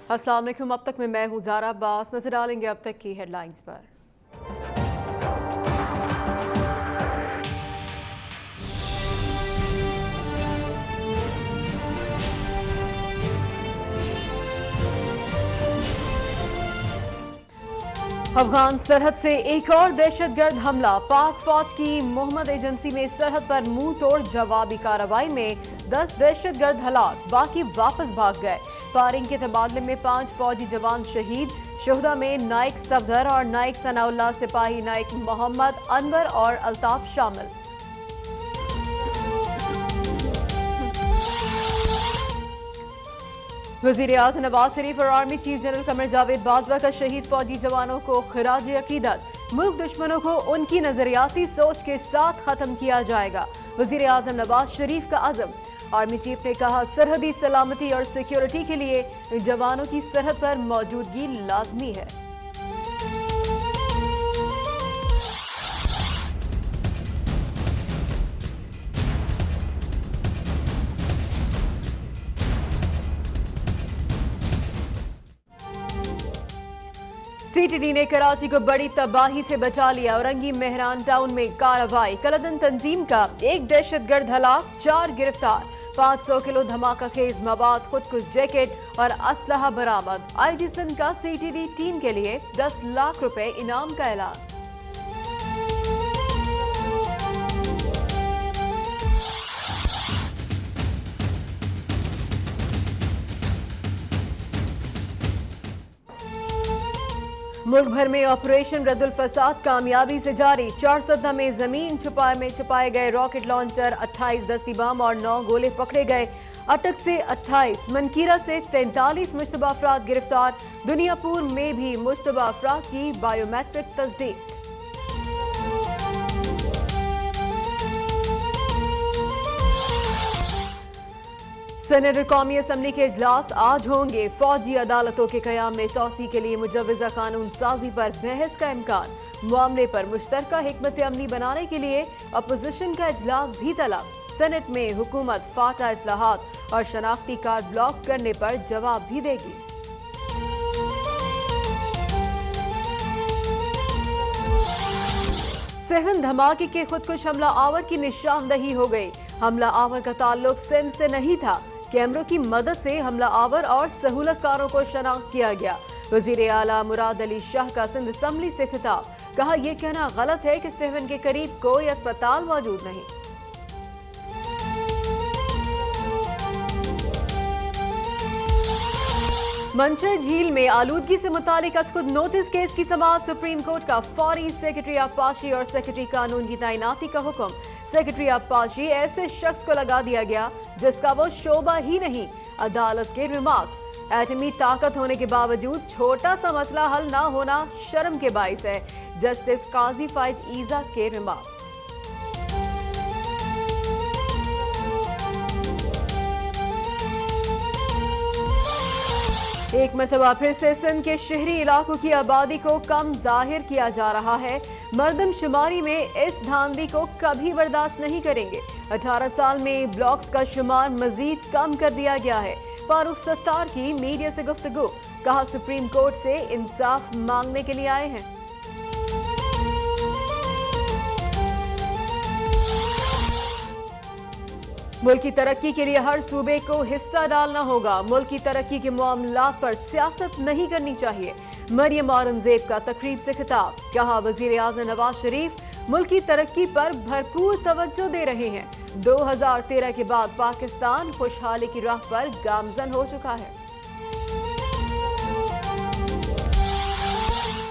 अस्सलाम वालेकुम। अब तक में मैं हूँ ज़ारा अब्बास। नजर डालेंगे अब तक की हेडलाइंस पर। अफगान सरहद से एक और दहशतगर्द हमला। पाक फौज की मोहम्मद एजेंसी में सरहद पर मुंह तोड़ जवाबी कार्रवाई में 10 दहशतगर्द हलाक, बाकी वापस भाग गए। फायरिंग के तबादले में 5 फौजी जवान शहीद। शुहदा में नाइक सफदर और नाइक सनाउल्लाह, सिपाही नाइक मोहम्मद अनवर और अल्ताफ शामिल। वज़ीर-ए-आज़म नवाज शरीफ और army chief general Qamar Javed Bajwa का शहीद फौजी जवानों को खिराज अकीदत। मुल्क दुश्मनों को उनकी नजरियाती सोच के साथ खत्म किया जाएगा, वज़ीर-ए-आज़म नवाज शरीफ का अज़म। आर्मी चीफ ने कहा, सरहदी सलामती और सिक्योरिटी के लिए जवानों की सरहद पर मौजूदगी लाजमी है। सीटीडी ने कराची को बड़ी तबाही से बचा लिया। औरंगी मेहरान टाउन में कार्रवाई। कलदन तंजीम का एक दहशतगर्द हलाक, 4 गिरफ्तार। 500 किलो धमाका खेज मवाद, खुदकुश जैकेट और असलहा बरामद। आईजी सिंध का सीटीडी टीम के लिए 10 लाख रुपए इनाम का ऐलान। मुल्क भर में ऑपरेशन रद्दुल फसाद कामयाबी से जारी। 4 में जमीन छुपाए गए रॉकेट लॉन्चर, 28 दस्ती बम और 9 गोले पकड़े गए। अटक से 28, मनकीरा से 43 मुश्तबा अफराद गिरफ्तार। दुनियापुर में भी मुश्तबा अफराद की बायोमेट्रिक तस्दीक। सेनेट कौमी असम्बली के इजलास आज होंगे। फौजी अदालतों के कयाम में तोसी के लिए मुजव्वजा कानून साजी पर बहस का इम्कान। मामले पर मुश्तरका हिकमत अमली बनाने के लिए अपोजिशन का इजलास भी तलब। सेनेट में हुकूमत फाटा इस्लाहात और शनाख्ती कार्ड ब्लॉक करने पर जवाब भी देगी। सेवन धमाके के खुदकुश हमला आवर की निशानदही हो गई। हमला आवर का ताल्लुक सिंध से नहीं था। कैमरों की मदद से हमला आवर और सहूलतकारों को शनाख्त किया गया। वजीर आला मुराद अली शाह का सिंध असम्बली से खिताब। कहा, यह कहना गलत है कि सेवन के करीब कोई अस्पताल मौजूद नहीं। मंचर झील में आलूदगी से मुतालिक असकुद नोटिस केस की समाअत। सुप्रीम कोर्ट का फौरी सेक्रेटरी आबपाशी और सेक्रेटरी कानून की तैनाती का हुक्म। सेक्रेटरी आबपाशी ऐसे शख्स को लगा दिया गया जिसका वो शोबा ही नहीं। अदालत के रिमार्क्स, एटमी ताकत होने के बावजूद छोटा सा मसला हल ना होना शर्म के बाइस है। जस्टिस काजी फाइज ईजा के रिमार्क्स। एक मरतबा फिर से सिंध के शहरी इलाकों की आबादी को कम जाहिर किया जा रहा है। मर्दमशुमारी में इस धांधली को कभी बर्दाश्त नहीं करेंगे। 18 साल में ब्लॉक्स का शुमार मजीद कम कर दिया गया है। फारूक सत्तार की मीडिया से गुफ्तगू। कहा, सुप्रीम कोर्ट से इंसाफ मांगने के लिए आए हैं। मुल्क की तरक्की के लिए हर सूबे को हिस्सा डालना होगा। मुल्क की तरक्की के मामलात पर सियासत नहीं करनी चाहिए। मरियम औरंगजेब का तकरीब से खिताब। कहा, वज़ीर-ए-आज़म नवाज शरीफ मुल्क की तरक्की पर भरपूर तवज्जो दे रहे हैं। 2013 के बाद पाकिस्तान खुशहाली की राह पर गामजन हो चुका है।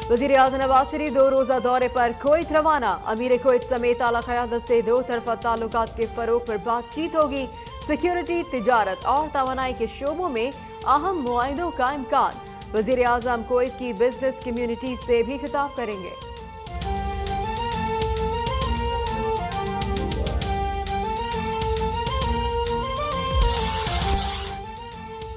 वज़ीर-ए-आज़म नवाज शरीफ 2 रोजा दौरे पर कुवैत रवाना। अमीर कुवैत समेत आला क़यादत से 2 तरफ़ा ताल्लुकात के फ़रोग़ पर बातचीत होगी। सिक्योरिटी, तिजारत और तवानाई के शोबों में अहम मुआहिदों का इम्कान। वज़ीर-ए-आज़म कुवैत की बिजनेस कम्युनिटी से भी खिताब करेंगे।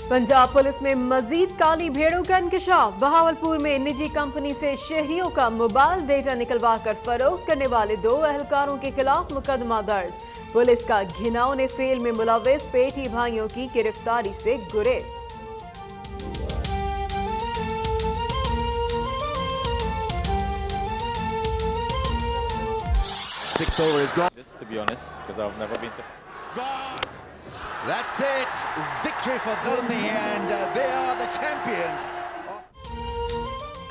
पंजाब पुलिस में मजीद काली भेड़ों का इंकशाफ। बहावलपुर में निजी कंपनी से शहरियों का मोबाइल डेटा निकलवा कर फरोख्त करने वाले 2 एहलकारों के खिलाफ मुकदमा दर्ज। पुलिस का घिनौने फेल में मुलव्वस पेटी भाइयों की गिरफ्तारी से गुरेज। Sixth over is gone. This, to be honest, because I've never been to. That's it. Victory for Zalmi, and they are the champions.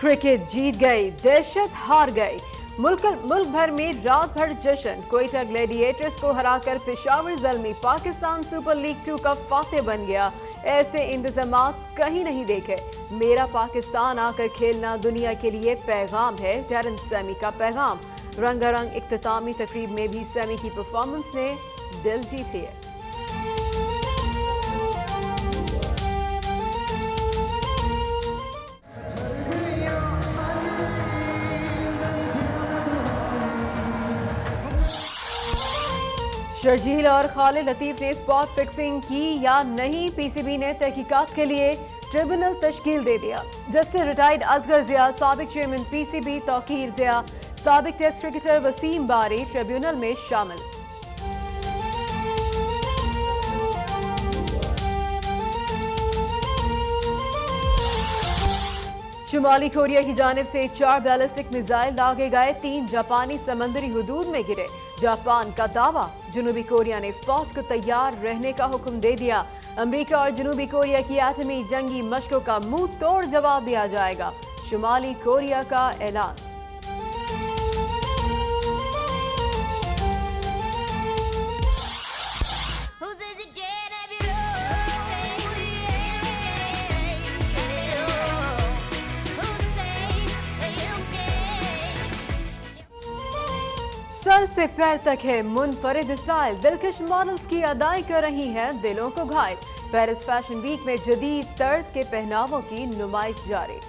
Cricket जीत गई, दहशत हार गई। मुल्क भर में रात भर जश्न। कोयटा ग्लैडिएटर्स को हराकर पेशावर ज़ल्मी पाकिस्तान सुपर लीग 2 का फातेह बन गया। ऐसे इंतजामात कहीं नहीं देखे। मेरा पाकिस्तान आकर खेलना दुनिया के लिए पैगाम है, डैरन सैमी का पैगाम। रंगारंग इख्तितामी तकरीब में भी सैमी की परफॉर्मेंस ने दिल जीत लिए। शर्जील और खालिद लतीफ ने स्पॉट फिक्सिंग की या नहीं, पीसीबी ने तहकीकात के लिए ट्रिब्यूनल तश्कील दे दिया। जस्टिस रिटायर्ड असगर जिया, साबिक चेयरमैन पीसीबी तौकीर जिया, साबिक टेस्ट क्रिकेटर वसीम बारी ट्रिब्यूनल में शामिल। शुमाली कोरिया की जानिब से 4 बैलिस्टिक मिसाइल दागे गए, 3 जापानी समंदरी हुदूद में गिरे। जापान का दावा, जनूबी कोरिया ने फौज को तैयार रहने का हुक्म दे दिया। अमेरिका और जनूबी कोरिया की एटमी जंगी मशकों का मुंह तोड़ जवाब दिया जाएगा, शुमाली कोरिया का ऐलान। सर से पैर तक है मुनफरिद स्टाइल, दिलकश मॉडल्स की अदाई कर रही हैं दिलों को घायल। पेरिस फैशन वीक में जदीद तर्ज के पहनावों की नुमाइश जारी।